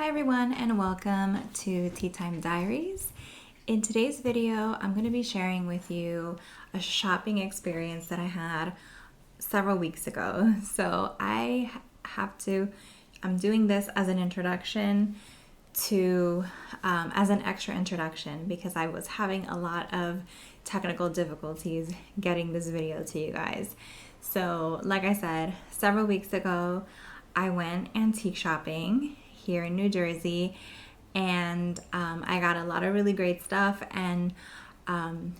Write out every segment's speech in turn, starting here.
Hi everyone and welcome to Tea Time Diaries. In today's video, I'm going to be sharing with you a shopping experience that I had several weeks ago. So I'm doing this as an introduction as an extra introduction because I was having a lot of technical difficulties getting this video to you guys. So like I said, several weeks ago, I went antique shopping here in New Jersey, and I got a lot of really great stuff. And the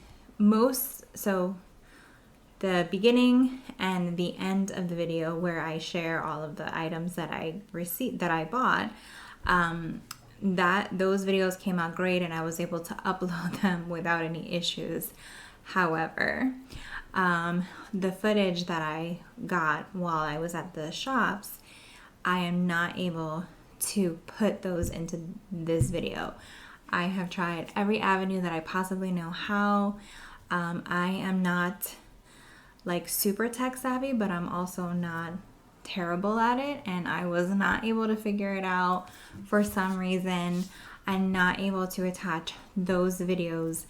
beginning and the end of the video where I share all of the items that I bought, those videos came out great and I was able to upload them without any issues. However, the footage that I got while I was at the shops, I am not able to put those into this video. I have tried every avenue that I possibly know how. I am not like super tech savvy, but I'm also not terrible at it, and I was not able to figure it out. For some reason, I'm not able to attach those videos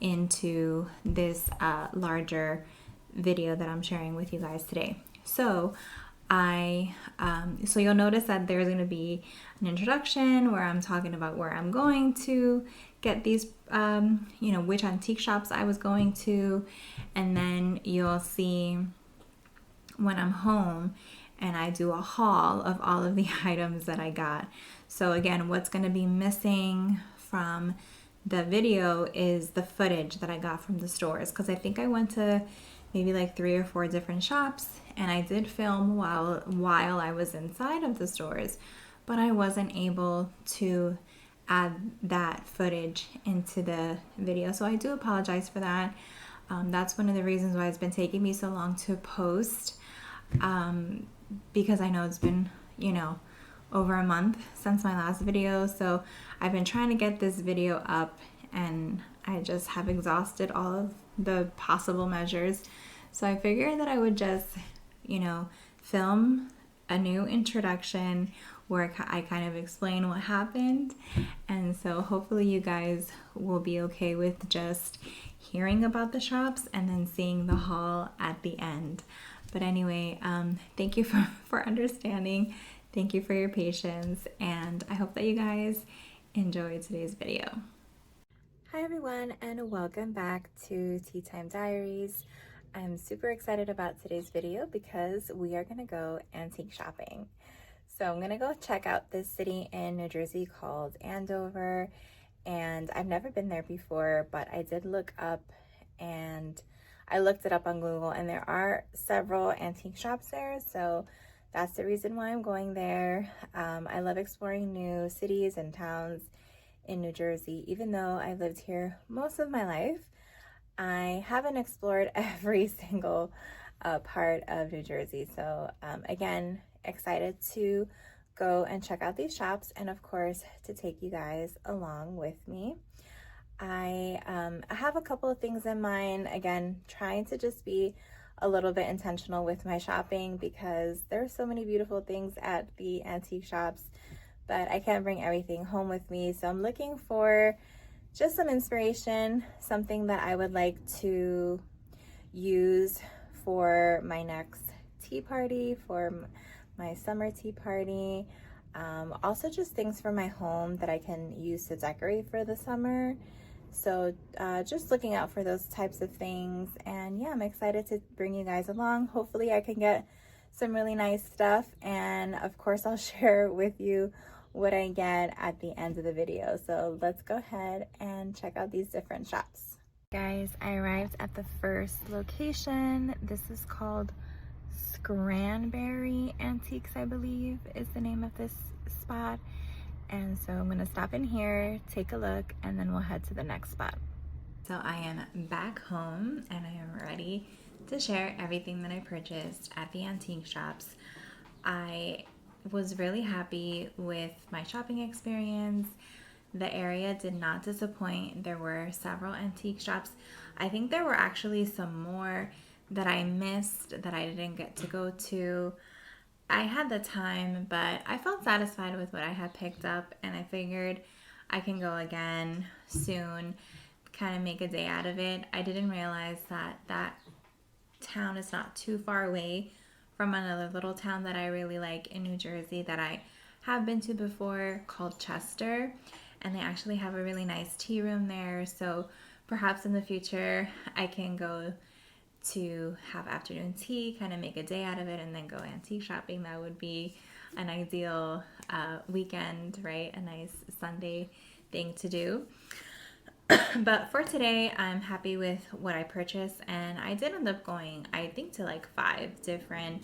into this larger video that I'm sharing with you guys today. So you'll notice that there's going to be an introduction where I'm talking about where I'm going to get these, which antique shops I was going to, and then you'll see when I'm home and I do a haul of all of the items that I got. So again, what's going to be missing from the video is the footage that I got from the stores, because I think I went to maybe like 3 or 4 different shops, and I did film while I was inside of the stores, but I wasn't able to add that footage into the video. So I do apologize for that. That's one of the reasons why it's been taking me so long to post, because I know it's been, over a month since my last video. So I've been trying to get this video up, and I just have exhausted all of the possible measures. So I figured that I would just, film a new introduction where I kind of explain what happened. And so hopefully you guys will be okay with just hearing about the shops and then seeing the haul at the end. But anyway, thank you for understanding. Thank you for your patience, and I hope that you guys enjoy today's video. Hi everyone, and welcome back to Tea Time Diaries. I'm super excited about today's video because we are gonna go antique shopping. So I'm gonna go check out this city in New Jersey called Andover, and I've never been there before, but I did look up, and I looked it up on Google, and there are several antique shops there, so that's the reason why I'm going there. I love exploring new cities and towns in New Jersey. Even though I've lived here most of my life, I haven't explored every single part of New Jersey. So again, excited to go and check out these shops, and of course to take you guys along with me. I have a couple of things in mind. Again, trying to just be a little bit intentional with my shopping because there are so many beautiful things at the antique shops, but I can't bring everything home with me. So I'm looking for just some inspiration, something that I would like to use for my next tea party, for my summer tea party. Also just things for my home that I can use to decorate for the summer. So just looking out for those types of things. And yeah, I'm excited to bring you guys along. Hopefully I can get some really nice stuff. And of course I'll share with you what I get at the end of the video. So let's go ahead and check out these different shops. Guys, I arrived at the first location. This is called Scranberry Antiques, I believe is the name of this spot. And so I'm gonna stop in here, take a look, and then we'll head to the next spot. So I am back home and I am ready to share everything that I purchased at the antique shops. I was really happy with my shopping experience. The area did not disappoint. There were several antique shops. I think there were actually some more that I missed that I didn't get to go to. I had the time, but I felt satisfied with what I had picked up, and I figured I can go again soon, kind of make a day out of it. I didn't realize that that town is not too far away from another little town that I really like in New Jersey that I have been to before called Chester, and they actually have a really nice tea room there. So perhaps in the future I can go to have afternoon tea, kind of make a day out of it, and then go antique shopping. That would be an ideal weekend, right? A nice Sunday thing to do. But for today, I'm happy with what I purchased, and I did end up going, I think, to like 5 different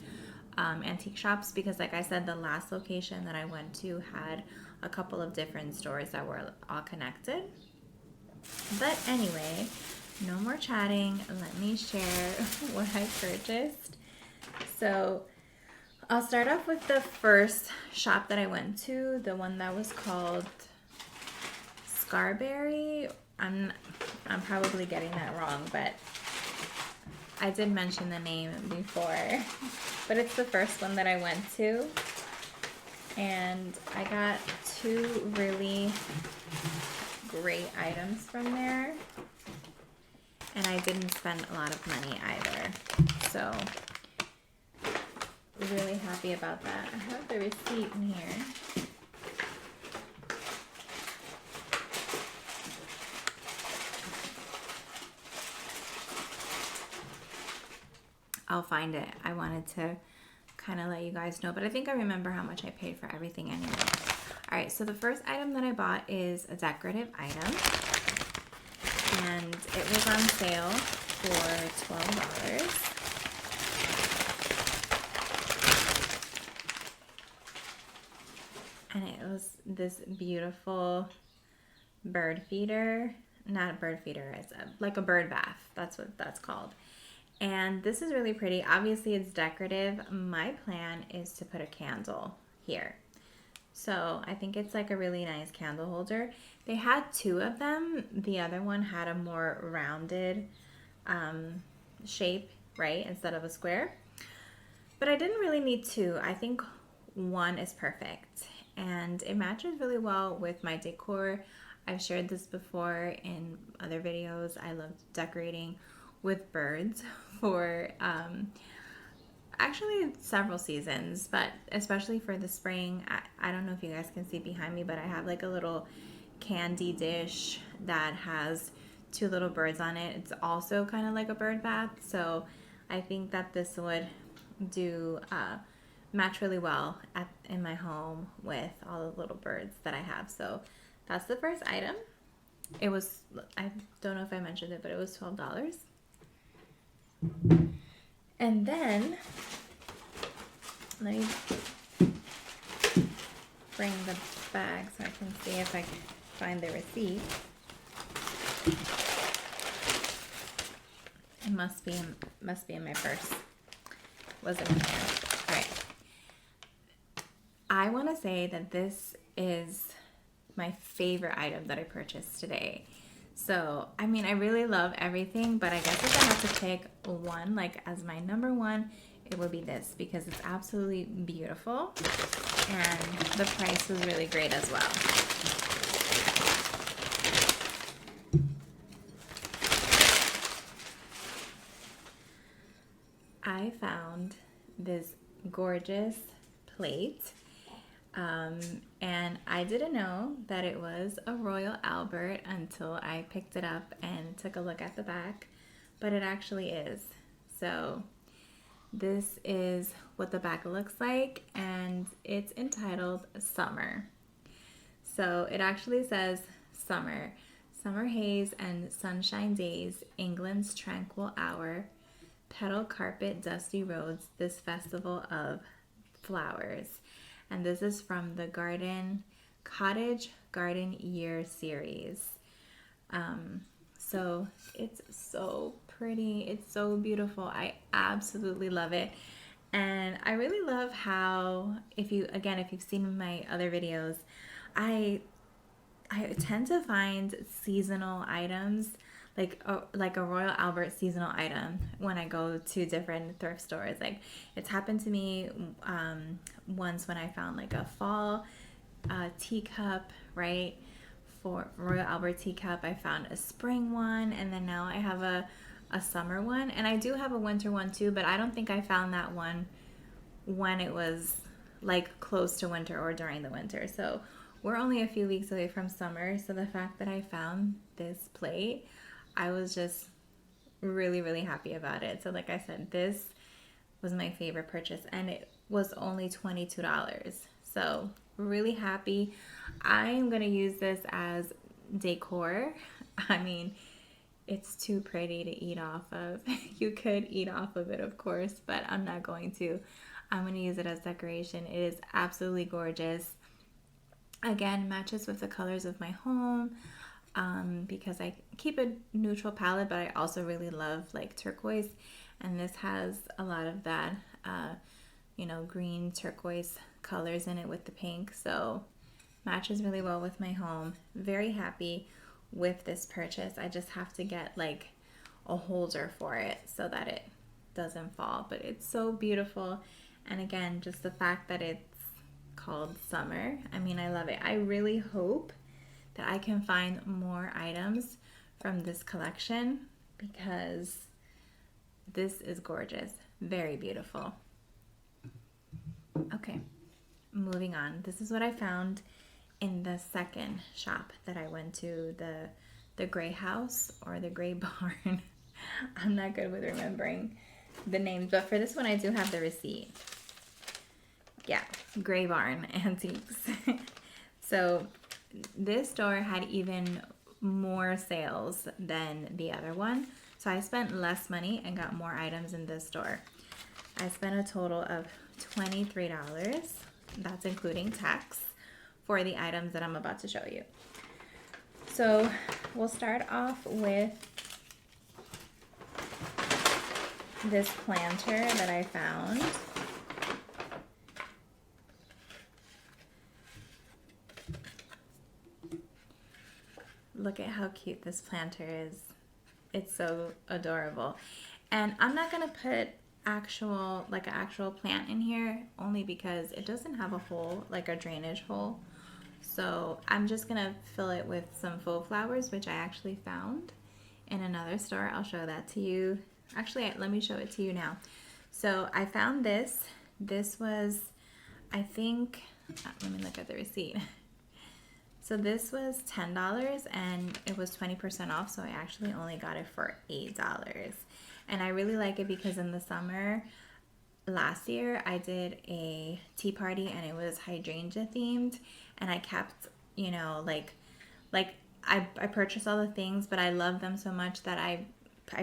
antique shops because, like I said, the last location that I went to had a couple of different stores that were all connected. But anyway, no more chatting. Let me share what I purchased. So I'll start off with the first shop that I went to, the one that was called Scarberry. I'm probably getting that wrong, but I did mention the name before. But it's the first one that I went to. And I got 2 really great items from there. And I didn't spend a lot of money either. So, really happy about that. I have the receipt in here. I'll find it. I wanted to kind of let you guys know, but I think I remember how much I paid for everything anyway. All right, so the first item that I bought is a decorative item, and it was on sale for $12. And it was this beautiful bird feeder. Not a bird feeder, it's like a bird bath. That's what that's called. And this is really pretty. Obviously, it's decorative. My plan is to put a candle here. So I think it's like a really nice candle holder. They had 2 of them. The other one had a more rounded shape, right, instead of a square. But I didn't really need 2. I think 1 is perfect. And it matches really well with my decor. I've shared this before in other videos. I love decorating with birds for actually several seasons, but especially for the spring. I don't know if you guys can see behind me, but I have like a little candy dish that has 2 little birds on it. It's also kind of like a bird bath, so I think that this would do match really well in my home with all the little birds that I have. So that's the first item. It was, I don't know if I mentioned it, but it was $12. And then, let me bring the bag so I can see if I can find the receipt. It must be in my purse. Wasn't in there. All right. I want to say that this is my favorite item that I purchased today. So, I mean, I really love everything, but I guess if I have to pick one, like as my number 1, it would be this because it's absolutely beautiful and the price was really great as well. I found this gorgeous plate. And I didn't know that it was a Royal Albert until I picked it up and took a look at the back, but it actually is. So this is what the back looks like, and it's entitled Summer. So it actually says Summer, Summer haze and sunshine days, England's tranquil hour, petal carpet, dusty roads, this festival of flowers. And this is from the Cottage Garden Year series. So it's so pretty. It's so beautiful. I absolutely love it. And I really love how, if you've seen my other videos, I tend to find seasonal items, like a Royal Albert seasonal item when I go to different thrift stores. Like it's happened to me once when I found like a fall teacup, right? For Royal Albert teacup, I found a spring one, and then now I have a summer one, and I do have a winter one too, but I don't think I found that one when it was like close to winter or during the winter. So we're only a few weeks away from summer, so the fact that I found this plate, I was just really, really happy about it. So like I said, this was my favorite purchase, and it was only $22. So really happy. I'm going to use this as decor. I mean, it's too pretty to eat off of. You could eat off of it, of course, but I'm not going to. I'm going to use it as decoration. It is absolutely gorgeous. Again, matches with the colors of my home because I keep a neutral palette, but I also really love like turquoise, and this has a lot of that, green turquoise colors in it with the pink, so matches really well with my home. Very happy with this purchase. I just have to get like a holder for it so that it doesn't fall, but it's so beautiful. And again, just the fact that it's called summer, I mean, I love it. I really hope that I can find more items from this collection because this is gorgeous. Very beautiful. Okay, moving on. This is what I found in the second shop that I went to, the Gray House or the Gray Barn. I'm not good with remembering the names, but for this one I do have the receipt. Yeah, Gray Barn Antiques. So this store had even more sales than the other one. So I spent less money and got more items in this store. I spent a total of $23. That's including tax for the items that I'm about to show you. So we'll start off with this planter that I found. Look at how cute this planter is. It's so adorable. And I'm not gonna put an actual plant in here only because it doesn't have a hole, like a drainage hole. So I'm just gonna fill it with some faux flowers, which I actually found in another store. I'll show that to you. Actually, let me show it to you now. So I found this. This was, I think, let me look at the receipt. So this was $10 and it was 20% off, so I actually only got it for $8. And I really like it because in the summer last year I did a tea party and it was hydrangea themed, and I kept, I purchased all the things, but I love them so much that I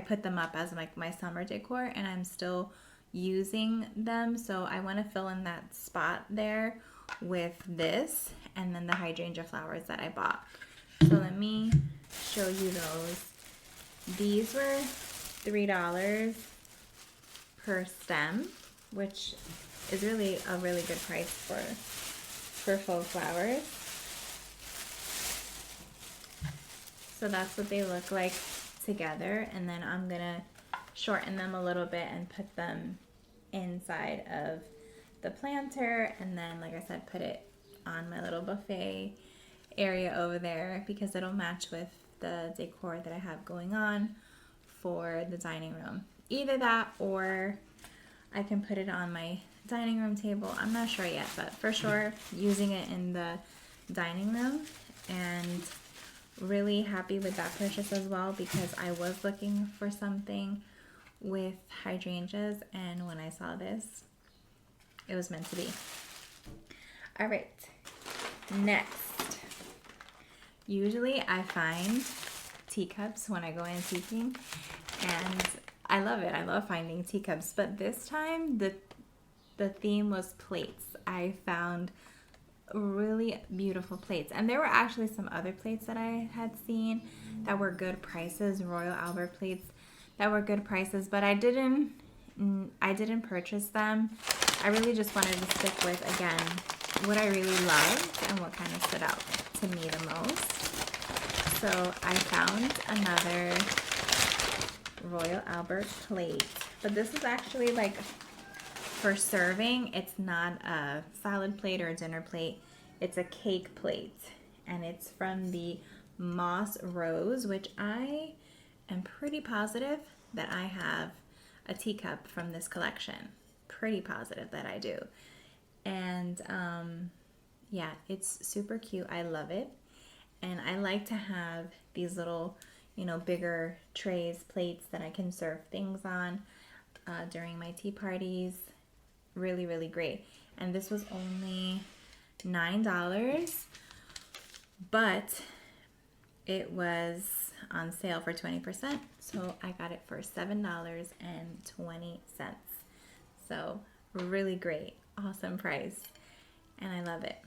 put them up as like my summer decor, and I'm still using them. So I want to fill in that spot there with this and then the hydrangea flowers that I bought. So let me show you those. These were $3 per stem, which is really a really good price for faux flowers. So that's what they look like together, and then I'm gonna shorten them a little bit and put them inside of the planter, and then like I said, put it on my little buffet area over there because it'll match with the decor that I have going on for the dining room. Either that or I can put it on my dining room table. I'm not sure yet, but for sure using it in the dining room. And really happy with that purchase as well because I was looking for something with hydrangeas, and when I saw this, it was meant to be. All right, next. Usually I find teacups when I go antiquing, and I love it. I love finding teacups, but this time the theme was plates. I found really beautiful plates, and there were actually some other plates that I had seen that were good prices, Royal Albert plates that were good prices, but I didn't purchase them. I really just wanted to stick with, again, what I really loved and what kind of stood out to me the most. So I found another Royal Albert plate. But this is actually like for serving. It's not a salad plate or a dinner plate. It's a cake plate. And it's from the Moss Rose, which I am pretty positive that I have a teacup from this collection. Pretty positive that I do. And yeah, it's super cute. I love it. And I like to have these little, you know, bigger trays, plates that I can serve things on during my tea parties. Really, really great. And this was only $9, but it was on sale for 20%. So I got it for $7.20. So really great. Awesome price. And I love it.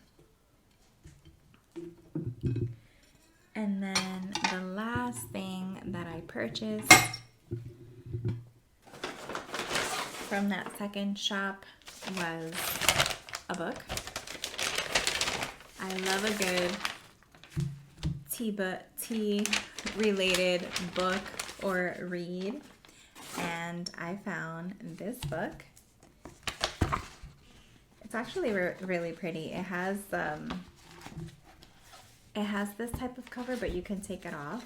And then the last thing that I purchased from that second shop was a book. I love a good tea related book or read, and I found this book. It's actually really pretty. It has this type of cover, but you can take it off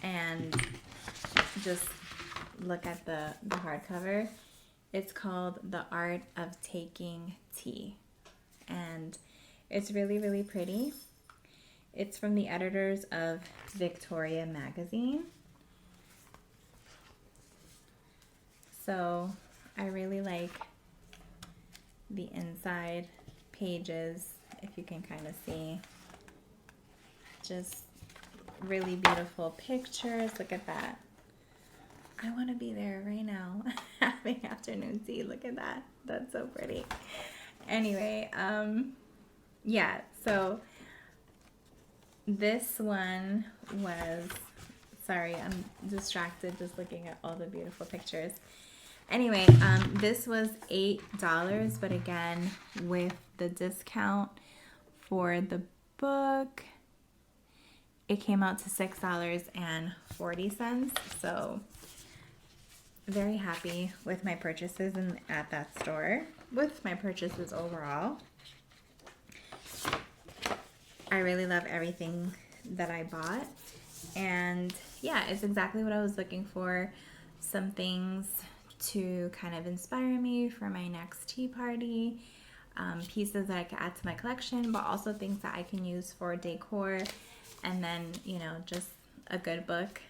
and just look at the hardcover. It's called The Art of Taking Tea, and it's really, really pretty. It's from the editors of Victoria Magazine. So I really like the inside pages, if you can kind of see. Just really beautiful pictures. Look at that. I want to be there right now having afternoon tea. Look at that. That's so pretty. Anyway, yeah, so this one was, sorry, I'm distracted just looking at all the beautiful pictures. Anyway, this was $8, but again, with the discount for the book, it came out to $6.40. So very happy with my purchases at that store, with my purchases overall. I really love everything that I bought, and yeah, it's exactly what I was looking for. Some things to kind of inspire me for my next tea party, pieces that I can add to my collection, but also things that I can use for decor, and then, you know, just a good book.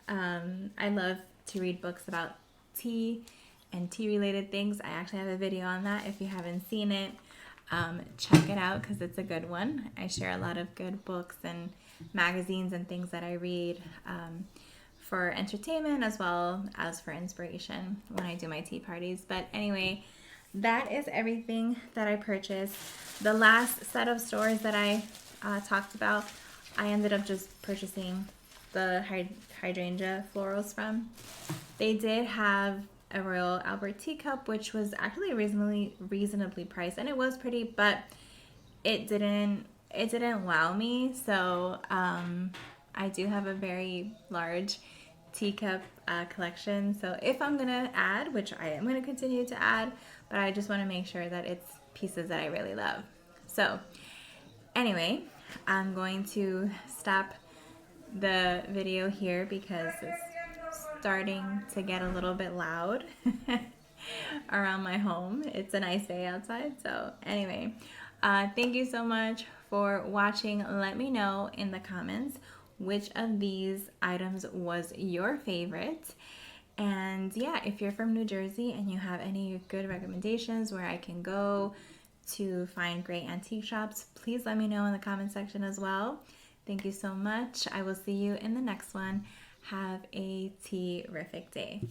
I love to read books about tea and tea related things. I actually have a video on that. If you haven't seen it, check it out because it's a good one. I share a lot of good books and magazines and things that I read for entertainment as well as for inspiration when I do my tea parties. But anyway, that is everything that I purchased. The last set of stores that I talked about, I ended up just purchasing the hydrangea florals from. They did have a Royal Albert teacup, which was actually reasonably priced, and it was pretty, but it didn't wow me. So I do have a very large teacup collection. So if I'm gonna add, which I am gonna continue to add, but I just want to make sure that it's pieces that I really love. So anyway, I'm going to stop the video here because it's starting to get a little bit loud around my home. It's a nice day outside. So anyway, thank you so much for watching. Let me know in the comments which of these items was your favorite. And yeah, if you're from New Jersey and you have any good recommendations where I can go to find great antique shops, please let me know in the comment section as well. Thank you so much. I will see you in the next one. Have a tea-rific day.